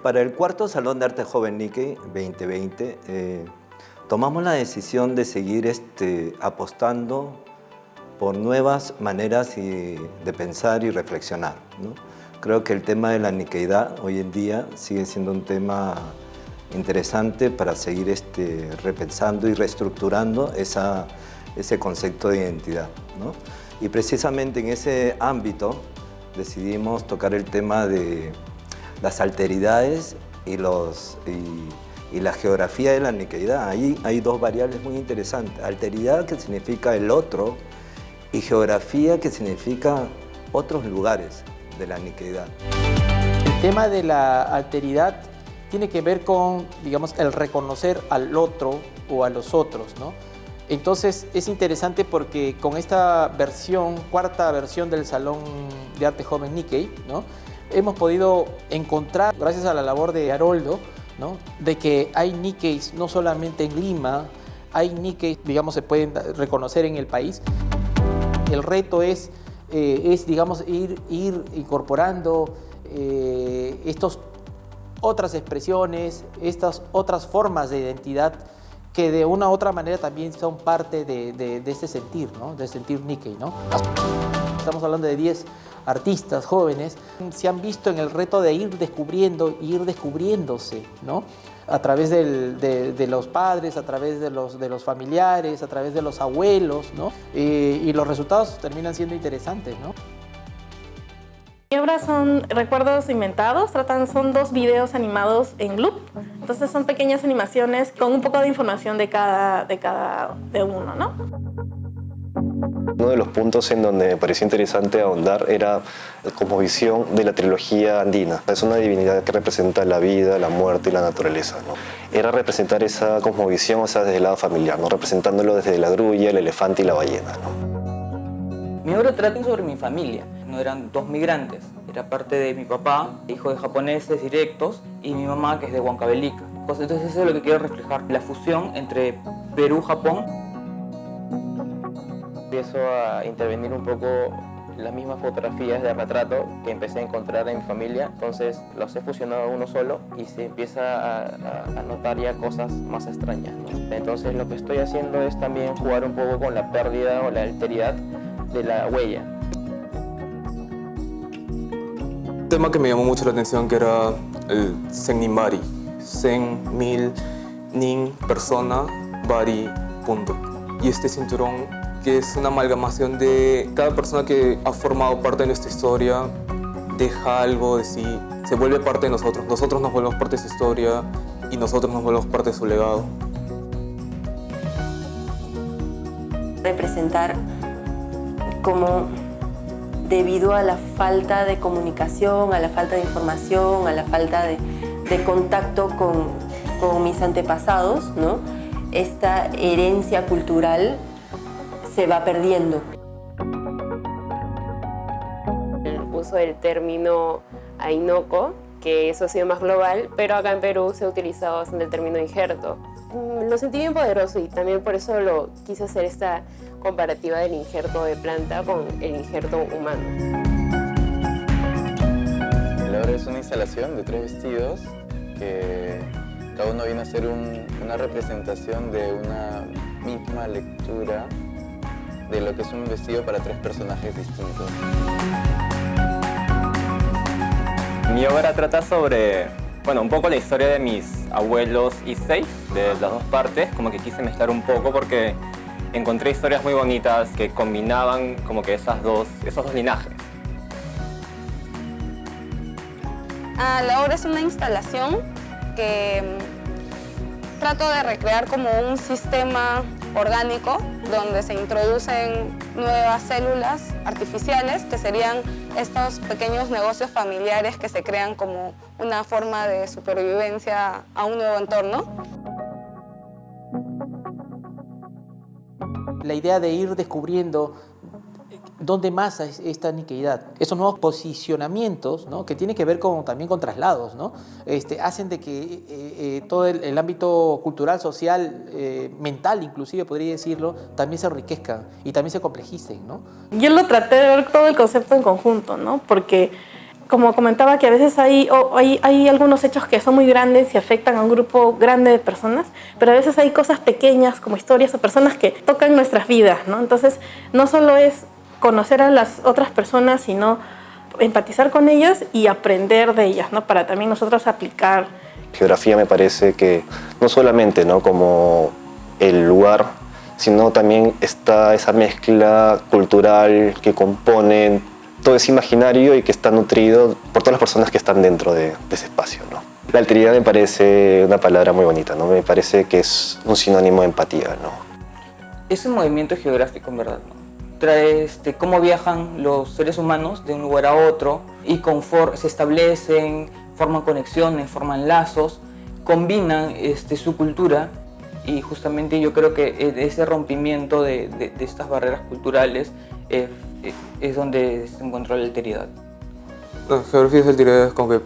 Para el cuarto Salón de Arte Joven Nikkei 2020, tomamos la decisión de seguir apostando por nuevas maneras de pensar y reflexionar, ¿no? Creo que el tema de la Nikkeidad hoy en día sigue siendo un tema interesante para seguir repensando y reestructurando ese concepto de identidad, ¿no? Y precisamente en ese ámbito decidimos tocar el tema de las alteridades y la geografía de la Nikkeidad. Ahí hay dos variables muy interesantes. Alteridad, que significa el otro, y geografía, que significa otros lugares de la Nikkeidad. El tema de la alteridad tiene que ver con, digamos, el reconocer al otro o a los otros, ¿no? Entonces es interesante porque con esta cuarta versión del Salón de Arte Joven Nikkei, ¿no?, hemos podido encontrar, gracias a la labor de Haroldo, ¿no?, de que hay Nikkeis no solamente en Lima, hay Nikkeis, digamos, se pueden reconocer en el país. El reto es digamos, ir incorporando estas otras expresiones, estas otras formas de identidad que de una u otra manera también son parte de este sentir, ¿no?, del sentir Nikkei, ¿no? Estamos hablando de 10 artistas jóvenes, se han visto en el reto de ir descubriendo y ir descubriéndose, ¿no?, a través de los padres, a través de los familiares, a través de los abuelos, ¿no? Y los resultados terminan siendo interesantes, ¿no? Mi obra son recuerdos inventados, son 2 videos animados en loop, entonces son pequeñas animaciones con un poco de información de uno, ¿no? Uno de los puntos en donde me pareció interesante ahondar era la cosmovisión de la trilogía andina. Es una divinidad que representa la vida, la muerte y la naturaleza, ¿no? Era representar esa cosmovisión, o sea, desde el lado familiar, ¿no?, representándolo desde la grulla, el elefante y la ballena, ¿no? Mi obra trata sobre mi familia. No eran 2 migrantes, era parte de mi papá, hijo de japoneses directos, y mi mamá, que es de Huancavelica. Entonces eso es lo que quiero reflejar, la fusión entre Perú y Japón. Empiezo a intervenir un poco las mismas fotografías de retrato que empecé a encontrar en mi familia, entonces los he fusionado uno solo y se empieza a notar ya cosas más extrañas, ¿no? Entonces lo que estoy haciendo es también jugar un poco con la pérdida o la alteridad de la huella. Un tema que me llamó mucho la atención, que era el Sen Ninbari. Sen, 1000, Nin, persona, Bari, punto. Y este cinturón, que es una amalgamación de cada persona que ha formado parte de nuestra historia, deja algo de sí, se vuelve parte de nosotros. Nosotros nos volvemos parte de su historia y nosotros nos volvemos parte de su legado. Representar como, debido a la falta de comunicación, a la falta de información, a la falta de contacto con mis antepasados, ¿no?, esta herencia cultural se va perdiendo. El uso del término ainoko, que eso ha sido más global, pero acá en Perú se ha utilizado bastante el término injerto. Lo sentí bien poderoso y también por eso quise hacer esta comparativa del injerto de planta con el injerto humano. La obra es una instalación de 3 vestidos que cada uno viene a ser una representación de una misma lectura de lo que es un vestido para 3 personajes distintos. Mi obra trata sobre, un poco la historia de mis abuelos Issei, de las 2 partes. Como que quise mezclar un poco porque encontré historias muy bonitas que combinaban como que esos dos linajes. La obra es una instalación que trato de recrear como un sistema orgánico donde se introducen nuevas células artificiales que serían estos pequeños negocios familiares que se crean como una forma de supervivencia a un nuevo entorno. La idea de ir descubriendo dónde más esta Nikkeidad, esos nuevos posicionamientos, ¿no?, que tienen que ver también con traslados, ¿no?, hacen de que todo el ámbito cultural, social, mental inclusive, podría decirlo, también se enriquezcan y también se complejicen, ¿no? Yo lo traté de ver todo el concepto en conjunto, ¿no?, porque como comentaba, que a veces hay algunos hechos que son muy grandes y afectan a un grupo grande de personas, pero a veces hay cosas pequeñas como historias o personas que tocan nuestras vidas, ¿no? Entonces, no solo es conocer a las otras personas, sino empatizar con ellas y aprender de ellas, ¿no? Para también nosotros aplicar. Geografía me parece que no solamente, ¿no?, como el lugar, sino también está esa mezcla cultural que compone todo ese imaginario y que está nutrido por todas las personas que están dentro de ese espacio, ¿no? La alteridad me parece una palabra muy bonita, ¿no? Me parece que es un sinónimo de empatía, ¿no? Es un movimiento geográfico, en verdad, ¿no? Trae cómo viajan los seres humanos de un lugar a otro y se establecen, forman conexiones, forman lazos, combinan su cultura, y justamente yo creo que ese rompimiento de estas barreras culturales es donde se encuentra la alteridad. La geografía y la alteridad es como que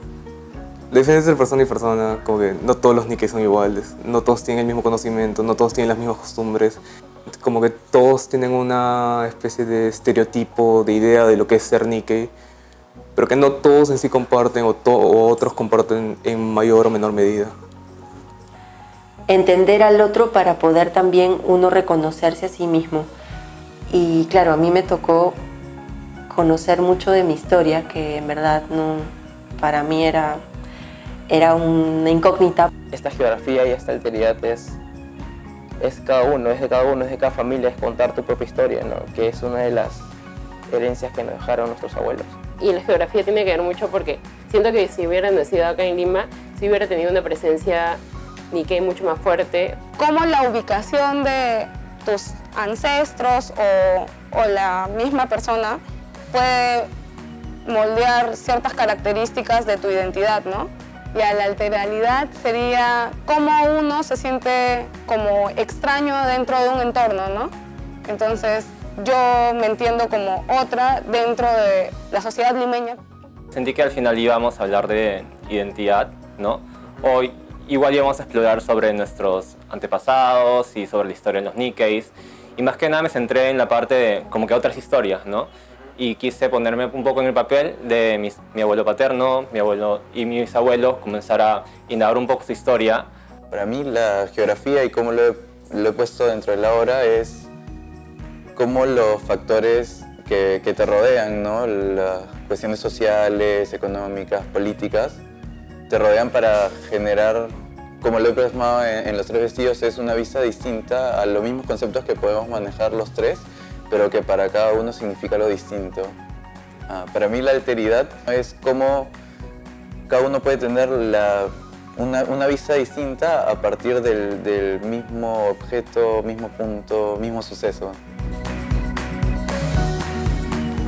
la diferencia entre persona y persona, como que no todos los Nikkei son iguales, no todos tienen el mismo conocimiento, no todos tienen las mismas costumbres, como que todos tienen una especie de estereotipo, de idea de lo que es ser Nikkei, pero que no todos en sí comparten o otros comparten en mayor o menor medida. Entender al otro para poder también uno reconocerse a sí mismo. Y claro, a mí me tocó conocer mucho de mi historia, que en verdad no, para mí era una incógnita. Esta geografía y esta alteridad es de cada uno, es de cada familia, es contar tu propia historia, ¿no? Que es una de las herencias que nos dejaron nuestros abuelos. Y la geografía tiene que ver mucho porque siento que si hubiera nacido acá en Lima, si hubiera tenido una presencia Nikkei mucho más fuerte. Cómo la ubicación de tus ancestros o la misma persona puede moldear ciertas características de tu identidad, ¿no? Y a la alteridad sería cómo uno se siente como extraño dentro de un entorno, ¿no? Entonces yo me entiendo como otra dentro de la sociedad limeña. Sentí que al final íbamos a hablar de identidad, ¿no? Hoy igual íbamos a explorar sobre nuestros antepasados y sobre la historia de los Nikkeis. Y más que nada me centré en la parte de como que otras historias, ¿no? Y quise ponerme un poco en el papel de mi abuelo paterno, mi abuelo y mis abuelos, comenzar a indagar un poco su historia. Para mí la geografía y cómo lo he puesto dentro de la obra es cómo los factores que te rodean, ¿no? Las cuestiones sociales, económicas, políticas, te rodean para generar, como lo he plasmado en los tres vestidos, es una vista distinta a los mismos conceptos que podemos manejar los tres, pero que para cada uno significa lo distinto. Para mí la alteridad es cómo cada uno puede tener una vista distinta a partir del mismo objeto, mismo punto, mismo suceso.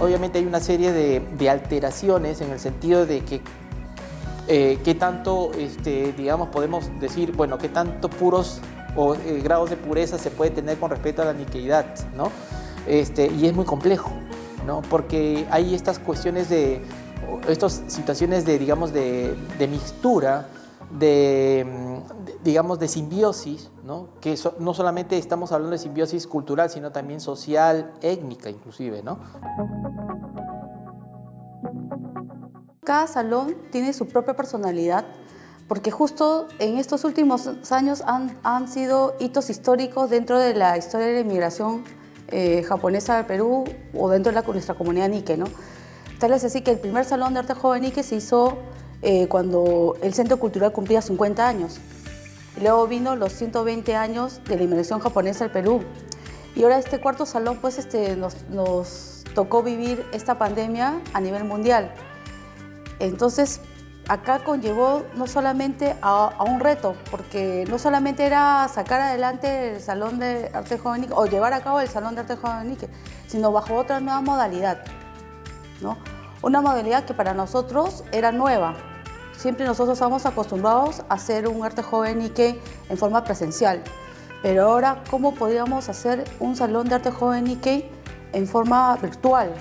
Obviamente hay una serie de alteraciones en el sentido de que qué tanto, digamos, podemos decir, bueno, qué tanto puros o grados de pureza se puede tener con respecto a la niqueidad, ¿no? Y es muy complejo, ¿no? Porque hay estas cuestiones estas situaciones de, digamos, de mixtura, digamos, de simbiosis, ¿no? Que no solamente estamos hablando de simbiosis cultural, sino también social, étnica inclusive, ¿no? Cada salón tiene su propia personalidad, porque justo en estos últimos años han sido hitos históricos dentro de la historia de la inmigración japonesa al Perú o dentro de nuestra comunidad Nikkei, ¿no? Tal es así que el primer salón de arte joven Nikkei se hizo cuando el Centro Cultural cumplía 50 años. Luego vino los 120 años de la inmigración japonesa al Perú. Y ahora este cuarto salón pues, nos tocó vivir esta pandemia a nivel mundial. Entonces, acá conllevó no solamente a un reto, porque no solamente era sacar adelante el Salón de Arte Joven Nikkei o llevar a cabo el Salón de Arte Joven Nikkei, sino bajo otra nueva modalidad, ¿no? Una modalidad que para nosotros era nueva. Siempre nosotros estamos acostumbrados a hacer un Arte Joven Nikkei en forma presencial, pero ahora, ¿cómo podríamos hacer un Salón de Arte Joven Nikkei en forma virtual?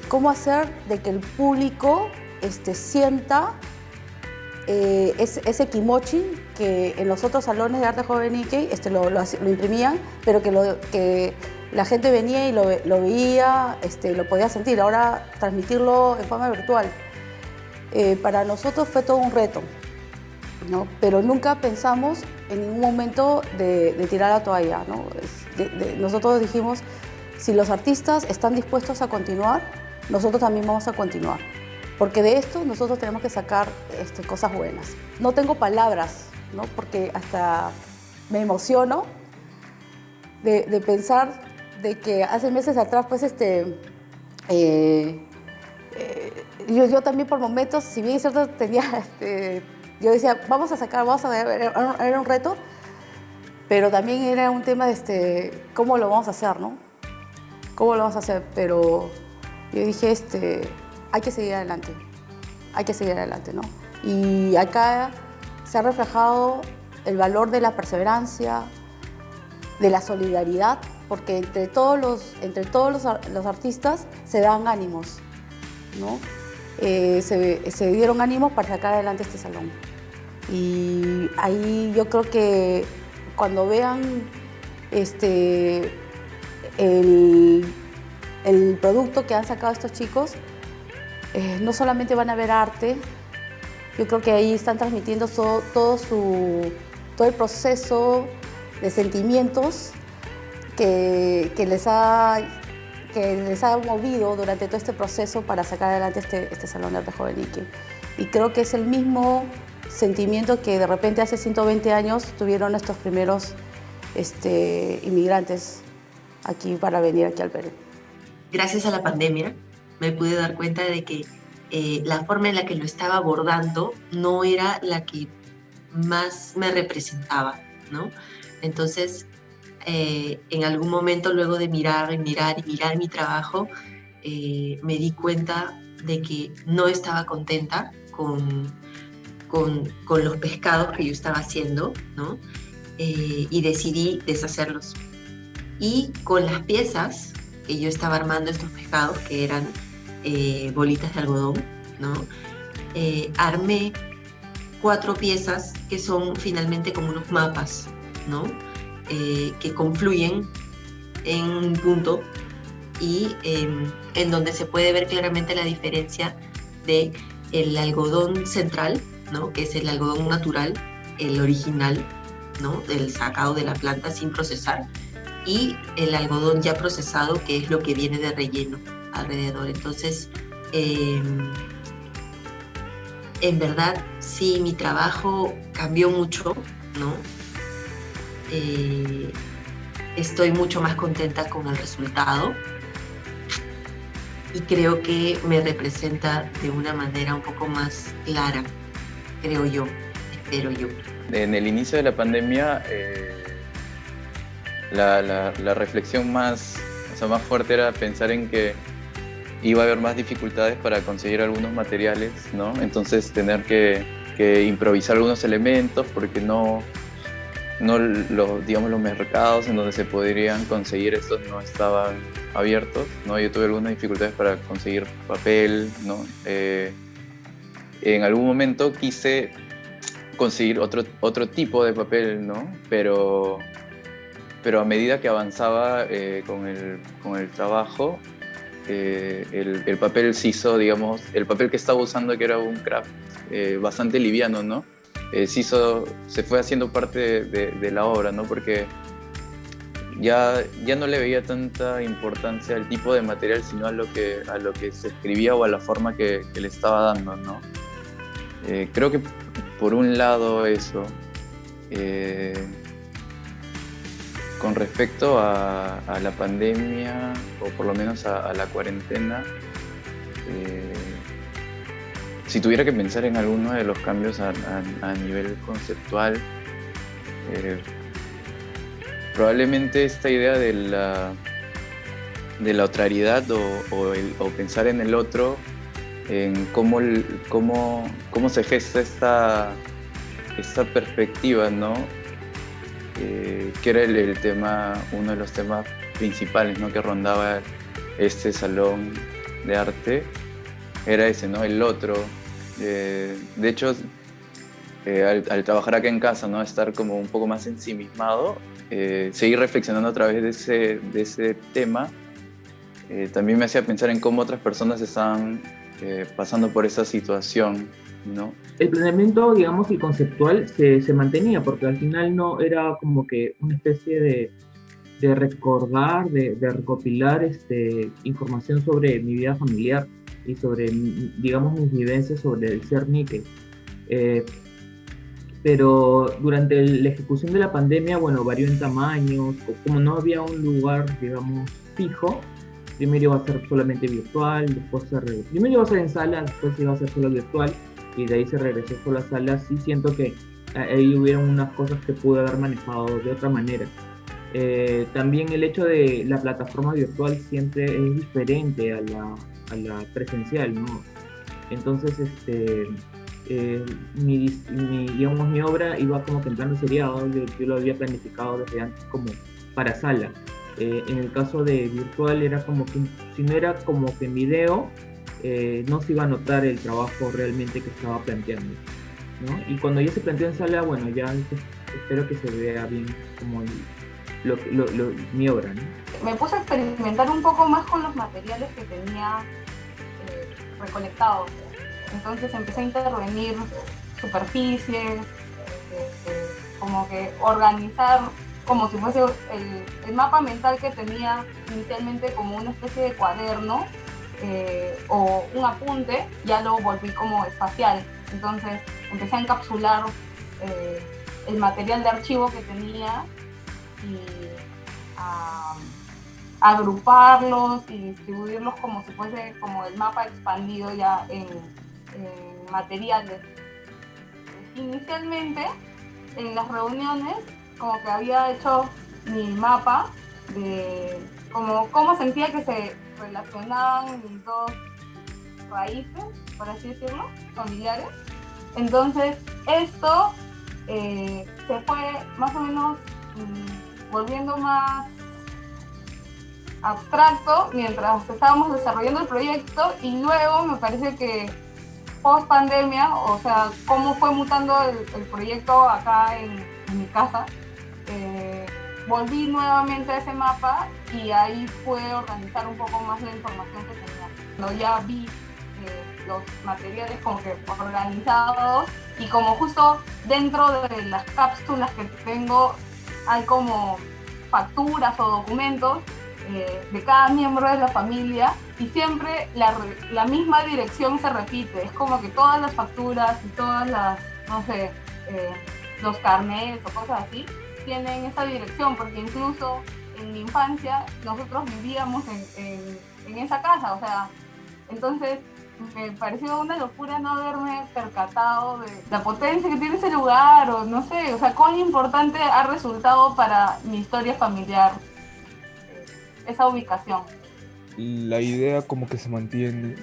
¿Cómo hacer de que el público sienta ese kimochi que en los otros salones de arte joven Nikkei lo imprimían, pero que la gente venía y lo veía, lo podía sentir. Ahora transmitirlo en forma virtual, para nosotros fue todo un reto, ¿no? Pero nunca pensamos en ningún momento de tirar la toalla, ¿no? Nosotros dijimos, si los artistas están dispuestos a continuar, nosotros también vamos a continuar. Porque de esto nosotros tenemos que sacar cosas buenas. No tengo palabras, ¿no? Porque hasta me emociono de pensar de que hace meses atrás, pues, yo también por momentos, si bien es cierto, tenía, yo decía, vamos a ver, era un reto, pero también era un tema de cómo lo vamos a hacer, ¿no? ¿Cómo lo vamos a hacer? Pero yo dije, hay que seguir adelante, ¿no? Y acá se ha reflejado el valor de la perseverancia, de la solidaridad, porque entre todos los artistas se dan ánimos, ¿no? Se dieron ánimos para sacar adelante este salón. Y ahí yo creo que cuando vean el producto que han sacado estos chicos, no solamente van a ver arte, yo creo que ahí están transmitiendo todo el proceso de sentimientos que les ha movido durante todo este proceso para sacar adelante este Salón de Arte Jovenique. Y creo que es el mismo sentimiento que de repente hace 120 años tuvieron nuestros primeros inmigrantes aquí para venir aquí al Perú. Gracias a la pandemia me pude dar cuenta de que la forma en la que lo estaba abordando no era la que más me representaba, ¿no? Entonces, en algún momento, luego de mirar mi trabajo, me di cuenta de que no estaba contenta con los pescados que yo estaba haciendo, ¿no? Y decidí deshacerlos. Y con las piezas que yo estaba armando estos pescados, que eran bolitas de algodón, ¿no? Armé 4 piezas que son finalmente como unos mapas, ¿no? Que confluyen en un punto y en donde se puede ver claramente la diferencia de el algodón central, ¿no? Que es el algodón natural, el original, ¿no? Del sacado de la planta sin procesar, y el algodón ya procesado, que es lo que viene de relleno alrededor. Entonces, en verdad, sí, mi trabajo cambió mucho, ¿no? Estoy mucho más contenta con el resultado y creo que me representa de una manera un poco más clara, creo yo, espero yo. En el inicio de la pandemia, la reflexión más fuerte era pensar en que iba a haber más dificultades para conseguir algunos materiales, ¿no? Entonces tener que improvisar algunos elementos porque los mercados en donde se podrían conseguir estos no estaban abiertos, ¿no? Yo tuve algunas dificultades para conseguir papel, ¿no? En algún momento quise conseguir otro tipo de papel, ¿no? Pero a medida que avanzaba con el trabajo, el papel se hizo, digamos, el papel que estaba usando, que era un craft bastante liviano, ¿no? Se fue haciendo parte de la obra, ¿no? Porque ya no le veía tanta importancia al tipo de material, sino a lo que se escribía o a la forma que le estaba dando, ¿no? Creo que por un lado eso. Con respecto a la pandemia, o por lo menos a la cuarentena, si tuviera que pensar en alguno de los cambios a nivel conceptual, probablemente esta idea de la otrariedad o pensar en el otro, en cómo se gesta esta perspectiva, ¿no? Que era el tema, uno de los temas principales, ¿no? Que rondaba este salón de arte, era ese, ¿no? El otro. De hecho, al trabajar acá en casa, ¿no? Estar como un poco más ensimismado, seguir reflexionando a través de ese tema, también me hacía pensar en cómo otras personas están pasando por esa situación, ¿no? El planeamiento, digamos, y conceptual se mantenía, porque al final no era como que una especie de recordar, de recopilar información sobre mi vida familiar y sobre, digamos, mis vivencias sobre el ser níquel. Pero durante la ejecución de la pandemia, bueno, varió en tamaños, como no había un lugar, digamos, fijo, primero iba a ser solamente virtual, primero iba a ser en sala, después iba a ser solo virtual, y de ahí se regresó solo a sala. Sí siento que ahí hubieron unas cosas que pude haber manejado de otra manera. También el hecho de la plataforma virtual siempre es diferente a la presencial, ¿no? Entonces, mi obra iba como que en plan de seriado, yo lo había planificado desde antes como para sala. En el caso de virtual era como que, si no era como que en video, no se iba a notar el trabajo realmente que estaba planteando, ¿no? Y cuando ya se planteó en sala, bueno, ya espero que se vea bien como mi obra, ¿no? Me puse a experimentar un poco más con los materiales que tenía recolectados. Entonces empecé a intervenir superficies, como que organizar como si fuese el mapa mental que tenía inicialmente como una especie de cuaderno o un apunte, ya lo volví como espacial. Entonces empecé a encapsular el material de archivo que tenía y a agruparlos y distribuirlos como si fuese como el mapa expandido ya en materiales. Inicialmente en las reuniones como que había hecho mi mapa de cómo sentía que se relacionaban mis dos raíces, por así decirlo, familiares. Entonces esto se fue más o menos volviendo más abstracto mientras estábamos desarrollando el proyecto, y luego me parece que post pandemia, o sea, cómo fue mutando el proyecto acá en mi casa, volví nuevamente a ese mapa y ahí pude organizar un poco más la información que tenía. Cuando ya vi los materiales como que organizados, y como justo dentro de las cápsulas que tengo hay como facturas o documentos de cada miembro de la familia, y siempre la misma dirección se repite. Es como que todas las facturas y todas las, no sé, los carnets o cosas así tienen esa dirección, porque incluso en mi infancia nosotros vivíamos en esa casa, o sea, entonces me pareció una locura no haberme percatado de la potencia que tiene ese lugar, o no sé, o sea, cuán importante ha resultado para mi historia familiar esa ubicación. La idea como que se mantiene.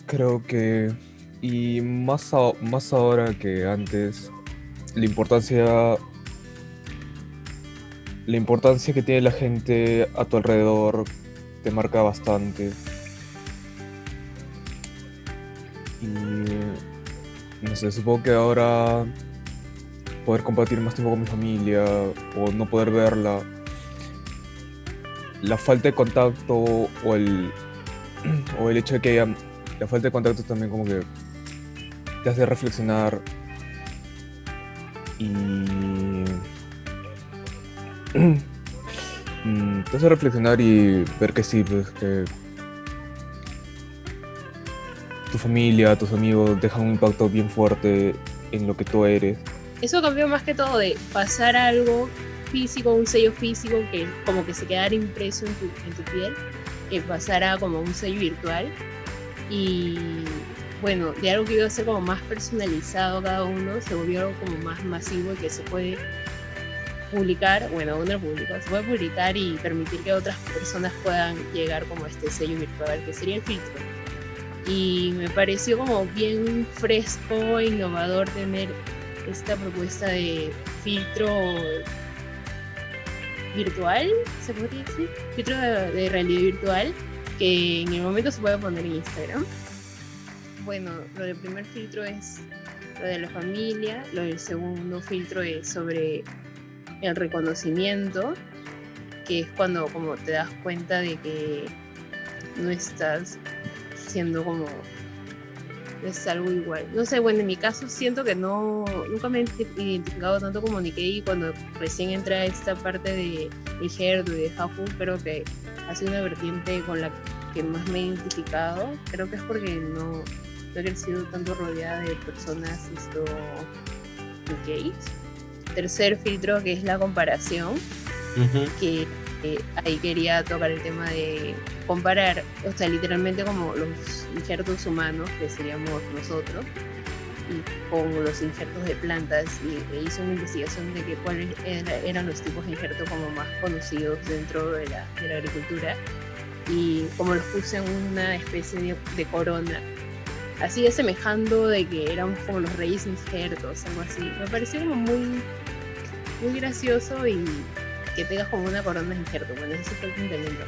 Creo que, y más ahora que antes, la importancia que tiene la gente a tu alrededor te marca bastante. Y no sé, supongo que ahora poder compartir más tiempo con mi familia o no poder verla, la falta de contacto o el hecho de que haya la falta de contacto también como que te hace reflexionar y te hace reflexionar y ver que sí, pues que tu familia, tus amigos dejan un impacto bien fuerte en lo que tú eres. Eso cambió más que todo de pasar algo físico, un sello físico que como que se quedara impreso en tu piel, que pasara como un sello virtual, y bueno, de algo que iba a ser como más personalizado cada uno, se volvió algo como más masivo y que se puede publicar, bueno, uno lo publica, se puede publicar y permitir que otras personas puedan llegar como a este sello virtual que sería el filtro. Y me pareció como bien fresco e innovador tener esta propuesta de filtro virtual, se podría decir, filtro de realidad virtual, que en el momento se puede poner en Instagram. Bueno, lo del primer filtro es lo de la familia. El segundo filtro es sobre el reconocimiento, que es cuando como te das cuenta de que no estás siendo como es algo igual. No sé, bueno, en mi caso siento que nunca me he identificado tanto como Nikkei. Cuando recién entré a esta parte de Gerdo y de Hafu, creo que ha sido una vertiente con la que más me he identificado. Creo que es porque no he crecido tanto rodeada de personas Nikkei. Tercer filtro, que es la comparación, que ahí quería tocar el tema de comparar, o sea, literalmente como los injertos humanos, que seríamos nosotros, y con los injertos de plantas, y hice una investigación de que cuáles eran los tipos de injertos como más conocidos dentro de la agricultura, y como los puse en una especie de corona, así asemejando de que eran como los reyes injertos, algo así. Me pareció como muy gracioso, y que tengas como una corona de injerto. Bueno, ese fue el planteamiento.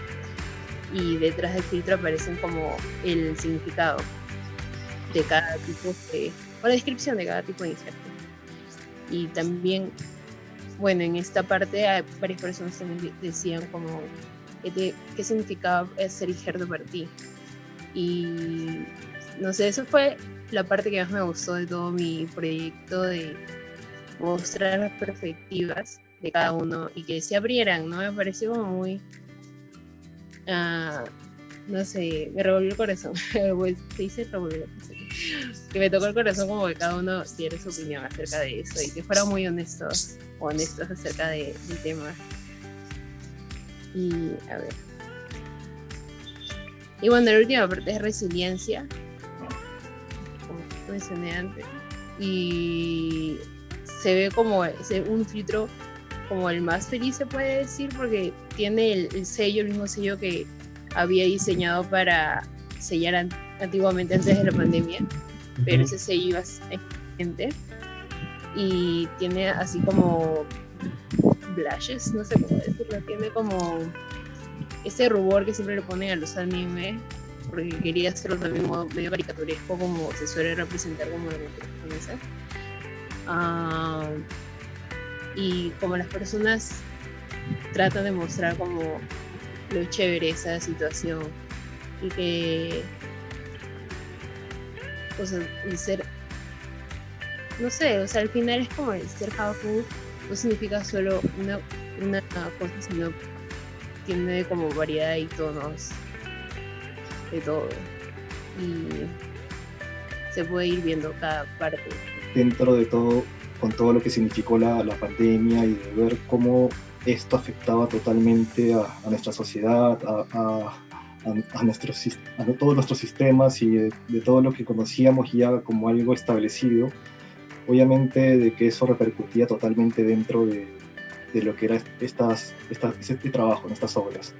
Y detrás del filtro aparecen como el significado de cada tipo o la descripción de cada tipo de injerto. Y también, bueno, en esta parte varias personas también decían como qué significaba ser injerto para ti. Y no sé, eso fue la parte que más me gustó de todo mi proyecto, de mostrar las perspectivas de cada uno y que se abrieran, ¿no? Me pareció como muy, no sé, me revolvió el corazón. Se dice revolver, que me tocó el corazón, como que cada uno diera su opinión acerca de eso y que fueran muy honestos acerca del tema. Y a ver. Y bueno, la última parte es resiliencia, como mencioné antes, y se ve como un filtro como el más feliz, se puede decir, porque tiene el sello, el mismo sello que había diseñado para sellar antiguamente antes de la pandemia, pero ese sello iba excelente y tiene así como blushes, no sé cómo decirlo, tiene como ese rubor que siempre le ponen a los animes, porque quería hacerlo también medio caricaturesco, como se suele representar como en los japoneses. Y como las personas tratan de mostrar como lo chévere esa situación, y que, o sea, el ser, no sé, o sea, al final es como el ser Hafu no significa solo una cosa, sino tiene como variedad y tonos de todo, y se puede ir viendo cada parte. Dentro de todo, con todo lo que significó la pandemia, y de ver cómo esto afectaba totalmente a nuestra sociedad, a todos nuestros sistemas, y de todo lo que conocíamos ya como algo establecido, obviamente de que eso repercutía totalmente dentro de lo que era este trabajo, en estas obras.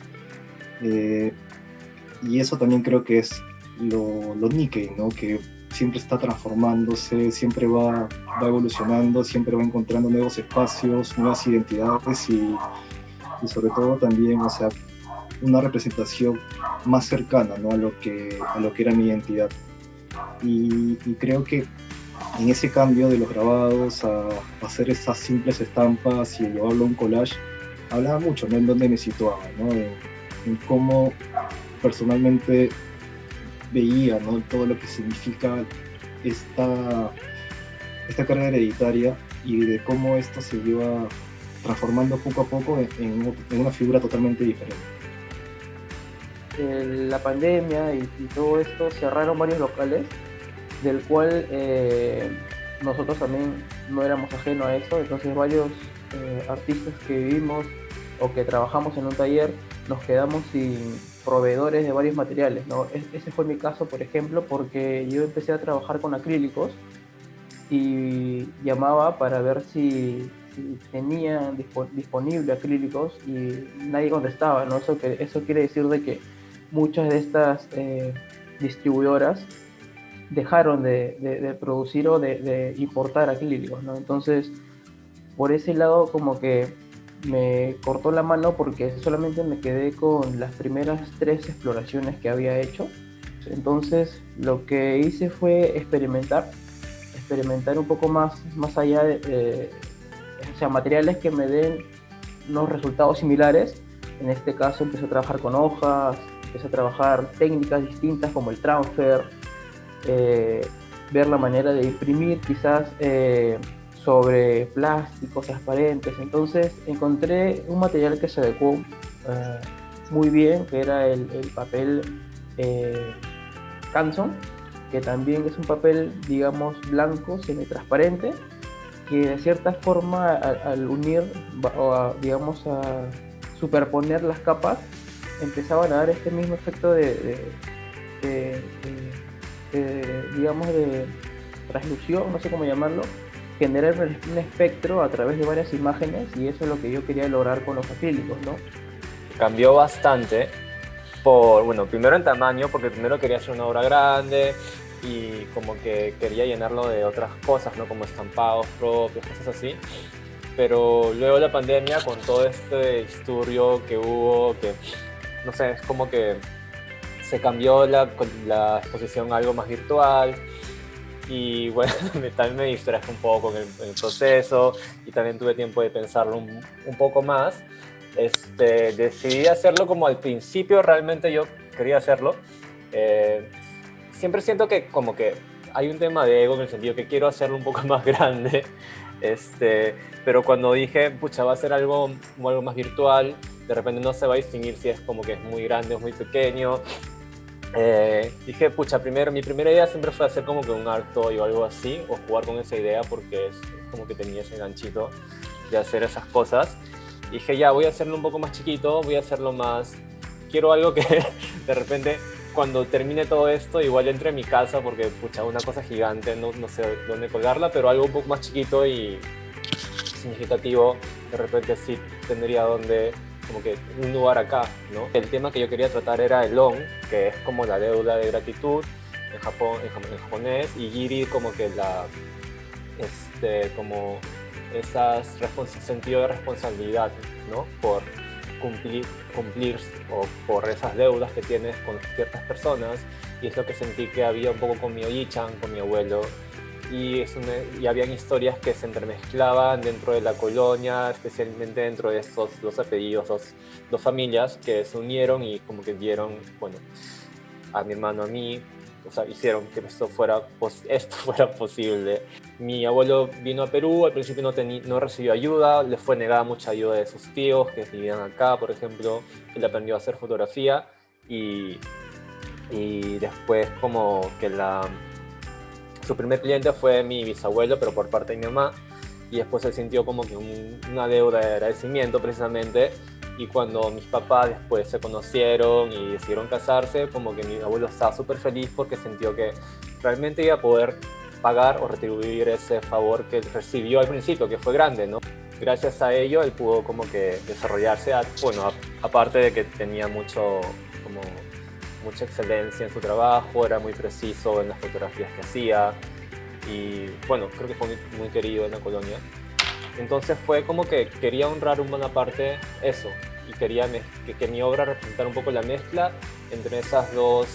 Y eso también creo que es lo Nikkei, ¿no? Que siempre está transformándose, siempre va evolucionando, siempre va encontrando nuevos espacios, nuevas identidades, y sobre todo también, o sea, una representación más cercana, ¿no? a lo que era mi identidad. Y creo que en ese cambio de los grabados a hacer esas simples estampas y llevarlo a un collage, hablaba mucho, ¿no? En dónde me situaba, ¿no? En cómo personalmente veía, ¿no? Todo lo que significa esta carga hereditaria, y de cómo esto se iba transformando poco a poco en una figura totalmente diferente. La pandemia y todo esto cerraron varios locales, del cual nosotros también no éramos ajenos a eso. Entonces varios artistas que vivimos o que trabajamos en un taller nos quedamos sin proveedores de varios materiales, ¿no? Ese fue mi caso, por ejemplo, porque yo empecé a trabajar con acrílicos y llamaba para ver si tenían disponible acrílicos, y nadie contestaba, ¿no? Eso quiere decir de que muchas de estas distribuidoras dejaron de producir o de importar acrílicos, ¿no? Entonces, por ese lado como que me cortó la mano, porque solamente me quedé con las primeras 3 exploraciones que había hecho. Entonces lo que hice fue experimentar experimentar un poco más allá de, o sea, materiales que me den unos resultados similares. En este caso empecé a trabajar con hojas, empecé a trabajar técnicas distintas como el transfer, ver la manera de imprimir quizás sobre plásticos transparentes. Entonces encontré un material que se adecuó muy bien, que era el papel Canson, que también es un papel, digamos, blanco, semitransparente, que de cierta forma al unir, o digamos, a superponer las capas, empezaban a dar este mismo efecto digamos, de translusión, no sé cómo llamarlo, generar un espectro a través de varias imágenes, y eso es lo que yo quería lograr con los acrílicos, ¿no? Cambió bastante bueno, primero en tamaño, porque primero quería hacer una obra grande y como que quería llenarlo de otras cosas, ¿no? Como estampados propios, cosas así. Pero luego la pandemia, con todo este disturbio que hubo, que no sé, es como que se cambió la exposición a algo más virtual, y bueno, también me distraje un poco en el proceso, y también tuve tiempo de pensarlo un poco más. Decidí hacerlo como al principio realmente yo quería hacerlo. Siempre siento que como que hay un tema de ego, en el sentido que quiero hacerlo un poco más grande, pero cuando dije, pucha, va a ser algo más virtual, de repente no se va a distinguir si es como que es muy grande o muy pequeño. Dije, pucha, mi primera idea siempre fue hacer como que un art toy o algo así, o jugar con esa idea, porque es como que tenía ese ganchito de hacer esas cosas. Dije, ya, voy a hacerlo un poco más chiquito, voy a hacerlo más... Quiero algo que de repente, cuando termine todo esto, igual entre en mi casa, porque, pucha, una cosa gigante, no sé dónde colgarla, pero algo un poco más chiquito y significativo, de repente sí tendría como que un lugar acá, ¿no? El tema que yo quería tratar era el on, que es como la deuda de gratitud en japonés, y giri como que como sentido de responsabilidad, ¿no? Por cumplir o por esas deudas que tienes con ciertas personas, y es lo que sentí que había un poco con mi Oji-chan, con mi abuelo, y habían historias que se entremezclaban dentro de la colonia, especialmente dentro de estos dos apellidos, dos familias que se unieron y como que dieron, bueno, a mi hermano, a mí, o sea, hicieron que esto fuera posible. Mi abuelo vino a Perú, al principio no recibió ayuda, le fue negada mucha ayuda de sus tíos que vivían acá, por ejemplo. Él aprendió a hacer fotografía y después como que su primer cliente fue mi bisabuelo, pero por parte de mi mamá, y después él sintió como que una deuda de agradecimiento precisamente. Y cuando mis papás después se conocieron y decidieron casarse, como que mi abuelo estaba súper feliz porque sintió que realmente iba a poder pagar o retribuir ese favor que recibió al principio, que fue grande, ¿no? Gracias a ello él pudo como que desarrollarse, aparte de que tenía mucha excelencia en su trabajo, era muy preciso en las fotografías que hacía, y bueno, creo que fue muy querido en la colonia. Entonces fue como que quería honrar en buena parte eso, y quería que mi obra representara un poco la mezcla entre esas dos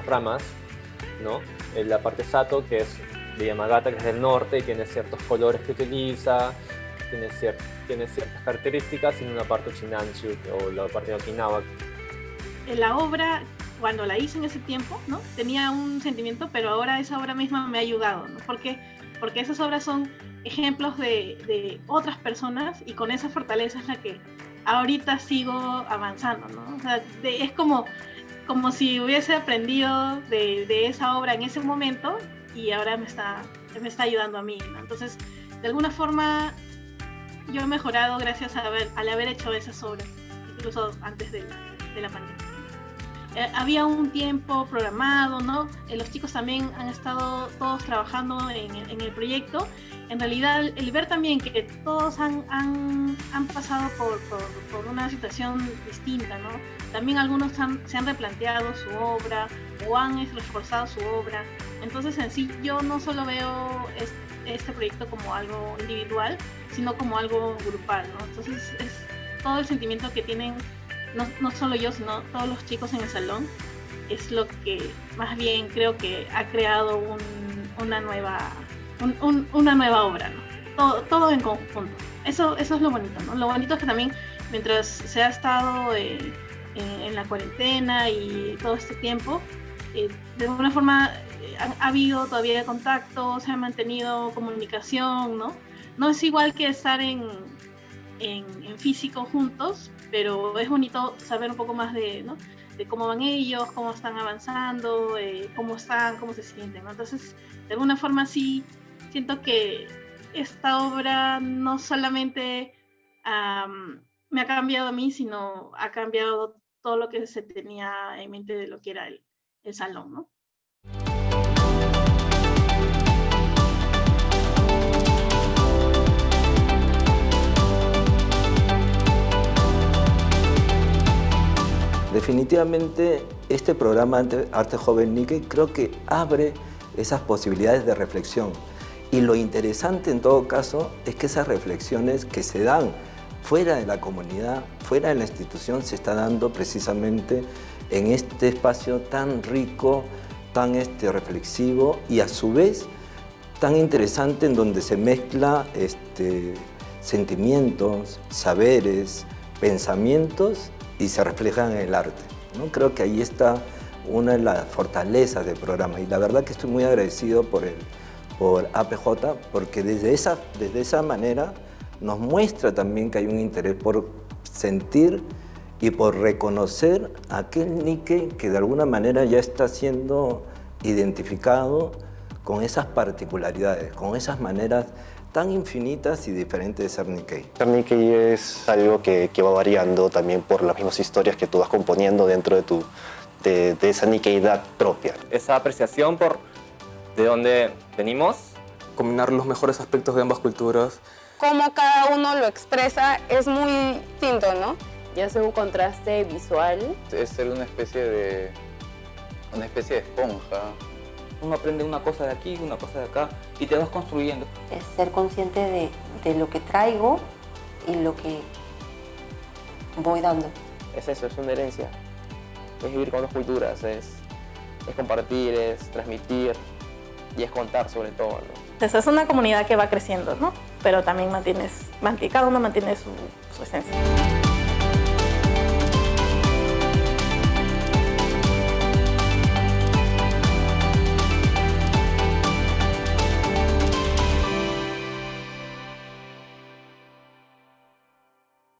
ramas, ¿no? La parte Sato, que es de Yamagata, que es del norte y tiene ciertos colores que utiliza, tiene ciertas características, y una parte Chinanchu o la parte de Okinawa. La obra, cuando la hice en ese tiempo, ¿no? Tenía un sentimiento, pero ahora esa obra misma me ha ayudado, ¿no? Porque esas obras son ejemplos de otras personas, y con esa fortaleza es la que ahorita sigo avanzando, ¿no? O sea, es como si hubiese aprendido de esa obra en ese momento, y ahora me está ayudando a mí, ¿no? Entonces, de alguna forma, yo he mejorado gracias al haber hecho esas obras, incluso antes de la pandemia. Había un tiempo programado, ¿no? Los chicos también han estado todos trabajando en el proyecto. En realidad, el ver también que todos han pasado por una situación distinta, ¿no? También algunos se han replanteado su obra o han reforzado su obra. Entonces, en sí, yo no solo veo este proyecto como algo individual, sino como algo grupal, ¿no? Entonces, es todo el sentimiento que tienen no solo yo, sino todos los chicos en el salón, es lo que más bien creo que ha creado una nueva obra, ¿no? Todo en conjunto. Eso es lo bonito, ¿no? Lo bonito es que también mientras se ha estado en la cuarentena y todo este tiempo, de alguna forma ha habido todavía contacto, se ha mantenido comunicación, ¿no? No es igual que estar en físico juntos, pero es bonito saber un poco más de cómo van ellos, cómo están avanzando, cómo se sienten, ¿no? Entonces, de alguna forma sí siento que esta obra no solamente me ha cambiado a mí, sino ha cambiado todo lo que se tenía en mente de lo que era el salón, ¿no? Definitivamente este programa Arte Joven Nikkei creo que abre esas posibilidades de reflexión. Y lo interesante en todo caso es que esas reflexiones que se dan fuera de la comunidad, fuera de la institución, se está dando precisamente en este espacio tan rico, tan reflexivo y a su vez tan interesante, en donde se mezcla sentimientos, saberes, pensamientos y se reflejan en el arte, ¿no? Creo que ahí está una de las fortalezas del programa y la verdad que estoy muy agradecido por APJ, porque desde esa manera nos muestra también que hay un interés por sentir y por reconocer aquel Nikkei que de alguna manera ya está siendo identificado con esas particularidades, con esas maneras tan infinitas y diferentes de ser Nikkei. Ser Nikkei es algo que va variando también por las mismas historias que tú vas componiendo dentro de esa Nikkeidad propia. Esa apreciación por de dónde venimos. Combinar los mejores aspectos de ambas culturas. Cómo cada uno lo expresa es muy distinto, ¿no? Ya hace un contraste visual. Es ser una especie de esponja. Uno aprende una cosa de aquí, una cosa de acá y te vas construyendo. Es ser consciente de lo que traigo y lo que voy dando. Es eso, es una herencia. Es vivir con dos culturas, es compartir, es transmitir y es contar sobre todo, ¿no? Entonces es una comunidad que va creciendo, ¿no? Pero también cada uno mantiene su esencia.